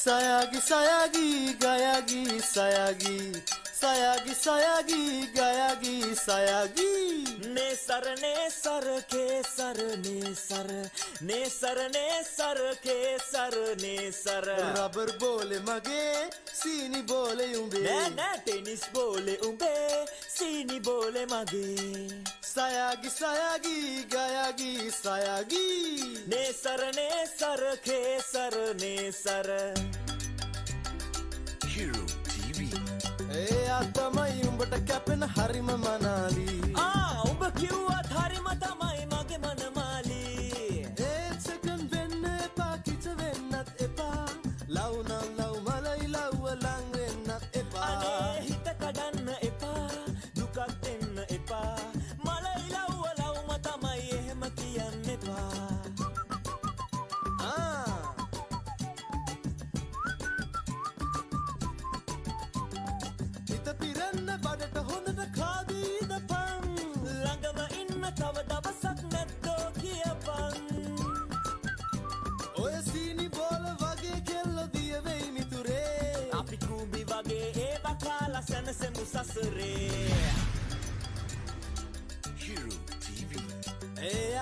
Sayagi sayagi gayagi sayagi sayagi sayagi gayagi sayagi ne sar ke sar ne sar ke sar ne sar rubber bole mage sini bole umbe na tennis bole umbe sini bole mage sayagi sayagi gayagi sayagi ne sar ke sar ne sar Hero TV. ඒ අතමයි උඹට කැපෙන හරිම මනාලි උඹ කිව්වත් හරිම තමයි මගේ මනමාලි ඒත් second වෙන්න එපා කිච වෙන්නත් එපා ලව් නම් ලව් මලයි ලව්ව ලං වෙන්නත් එපා අනේ හිත කඩන්න එපා දුකක් දෙන්න එපා මලයි ලව්ව ලව්ම තමයි එහෙම කියන්න එපා හිත පිරන්න බඩට හොඳට කාදීද පන් ළඟම ඉන්න තව දවසක් නැද්දෝ කියපන් ඔය සීනි බෝල වගේ කෙල්ල දිය වෙයි මිතුරේ අපි කූඹි වගේ ඒවා කාලා සැනසෙමු සසරේ Hero TV. ඒ